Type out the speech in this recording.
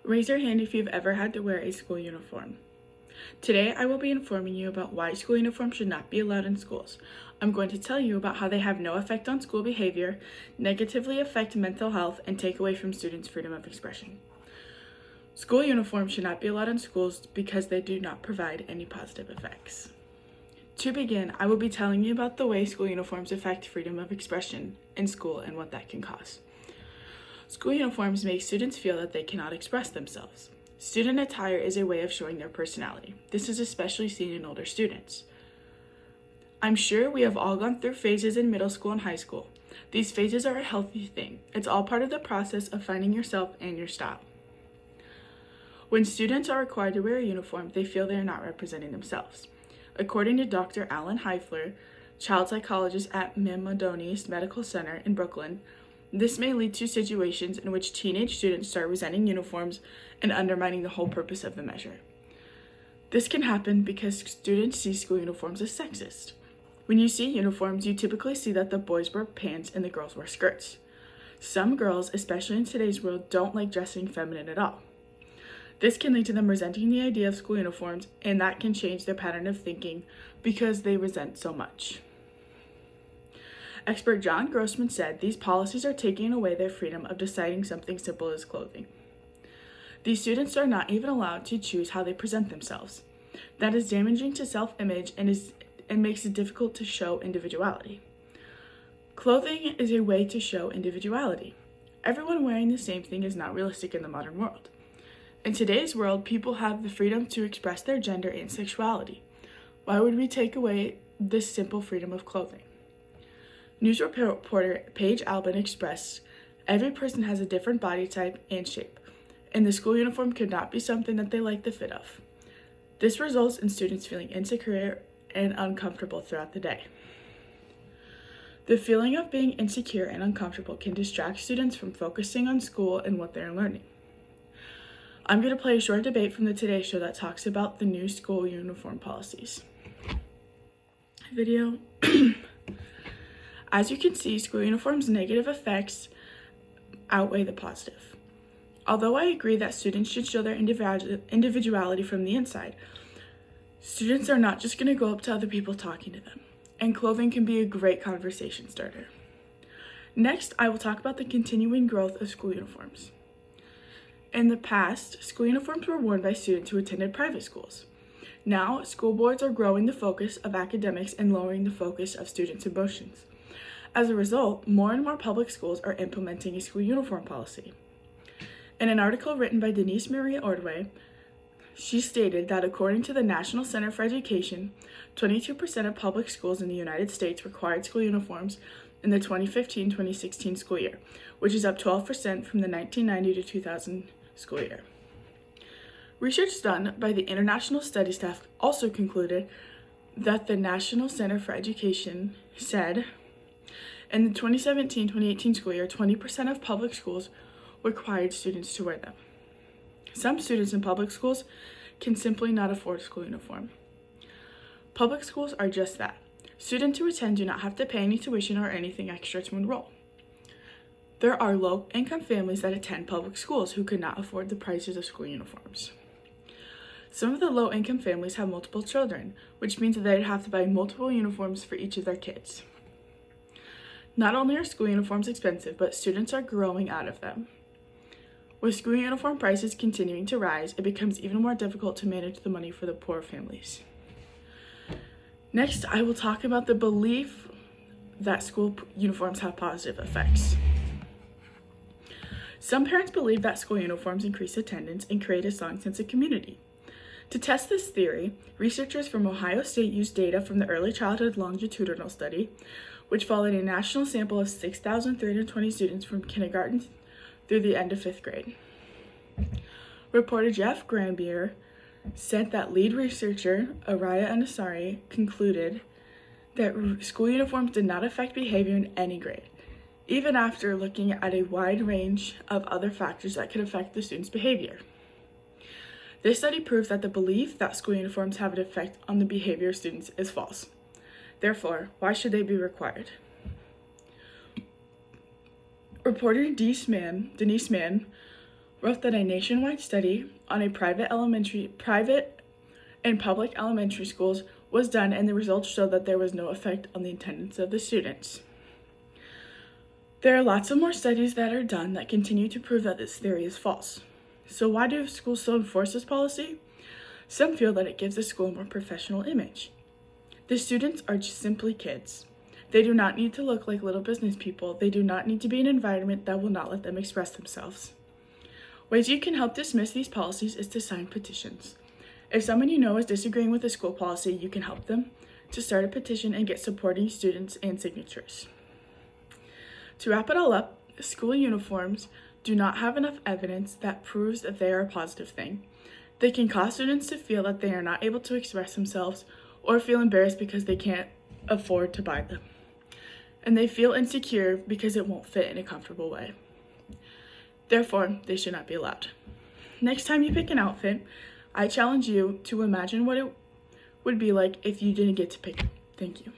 Raise your hand if you've ever had to wear a school uniform. Today, I will be informing you about why school uniforms should not be allowed in schools. I'm going to tell you about how they have no effect on school behavior, negatively affect mental health, and take away from students' freedom of expression. School uniforms should not be allowed in schools because they do not provide any positive effects. To begin, I will be telling you about the way school uniforms affect freedom of expression in school and what that can cause. School uniforms make students feel that they cannot express themselves. Student attire is a way of showing their personality. This is especially seen in older students. I'm sure we have all gone through phases in middle school and high school. These phases are a healthy thing. It's all part of the process of finding yourself and your style. When students are required to wear a uniform, they feel they are not representing themselves. According to Dr. Alan Heifler, child psychologist at Maimonides Medical Center in Brooklyn, this may lead to situations in which teenage students start resenting uniforms and undermining the whole purpose of the measure. This can happen because students see school uniforms as sexist. When you see uniforms, you typically see that the boys wear pants and the girls wear skirts. Some girls, especially in today's world, don't like dressing feminine at all. This can lead to them resenting the idea of school uniforms, and that can change their pattern of thinking because they resent so much. Expert John Grossman said these policies are taking away their freedom of deciding something simple as clothing. These students are not even allowed to choose how they present themselves. That is damaging to self-image and makes it difficult to show individuality. Clothing is a way to show individuality. Everyone wearing the same thing is not realistic in the modern world. In today's world, people have the freedom to express their gender and sexuality. Why would we take away this simple freedom of clothing? News reporter Paige Albin expressed, "Every person has a different body type and shape, and the school uniform could not be something that they like the fit of. This results in students feeling insecure and uncomfortable throughout the day." The feeling of being insecure and uncomfortable can distract students from focusing on school and what they're learning. I'm going to play a short debate from the Today Show that talks about the new school uniform policies. Video. As you can see, school uniforms' negative effects outweigh the positive. Although I agree that students should show their individuality from the inside, students are not just going to go up to other people talking to them, and clothing can be a great conversation starter. Next, I will talk about the continuing growth of school uniforms. In the past, school uniforms were worn by students who attended private schools. Now, school boards are growing the focus of academics and lowering the focus of students' emotions. As a result, more and more public schools are implementing a school uniform policy. In an article written by Denise Marie Ordway, she stated that according to the National Center for Education, 22% of public schools in the United States required school uniforms in the 2015-2016 school year, which is up 12% from the 1990 to 2000 school year. Research done by the International Study Staff also concluded that the National Center for Education said in the 2017-2018 school year, 20% of public schools required students to wear them. Some students in public schools can simply not afford a school uniform. Public schools are just that. Students who attend do not have to pay any tuition or anything extra to enroll. There are low-income families that attend public schools who could not afford the prices of school uniforms. Some of the low-income families have multiple children, which means that they'd have to buy multiple uniforms for each of their kids. Not only are school uniforms expensive, but students are growing out of them. With school uniform prices continuing to rise, it becomes even more difficult to manage the money for the poor families. Next, I will talk about the belief that school uniforms have positive effects. Some parents believe that school uniforms increase attendance and create a strong sense of community. To test this theory, researchers from Ohio State used data from the Early Childhood Longitudinal Study, which followed a national sample of 6,320 students from kindergarten through the end of 5th grade. Reporter Jeff Grambier said that lead researcher Araya Anasari concluded that school uniforms did not affect behavior in any grade, even after looking at a wide range of other factors that could affect the students' behavior. This study proves that the belief that school uniforms have an effect on the behavior of students is false. Therefore, why should they be required? Reporter Denise Mann wrote that a nationwide study on a private and public elementary schools was done, and the results showed that there was no effect on the attendance of the students. There are lots of more studies that are done that continue to prove that this theory is false. So why do schools still enforce this policy? Some feel that it gives the school a more professional image. The students are just simply kids. They do not need to look like little business people. They do not need to be in an environment that will not let them express themselves. Ways you can help dismiss these policies is to sign petitions. If someone you know is disagreeing with a school policy, you can help them to start a petition and get supporting students and signatures. To wrap it all up, school uniforms do not have enough evidence that proves that they are a positive thing. They can cause students to feel that they are not able to express themselves or feel embarrassed because they can't afford to buy them. And they feel insecure because it won't fit in a comfortable way. Therefore, they should not be allowed. Next time you pick an outfit, I challenge you to imagine what it would be like if you didn't get to pick it. Thank you.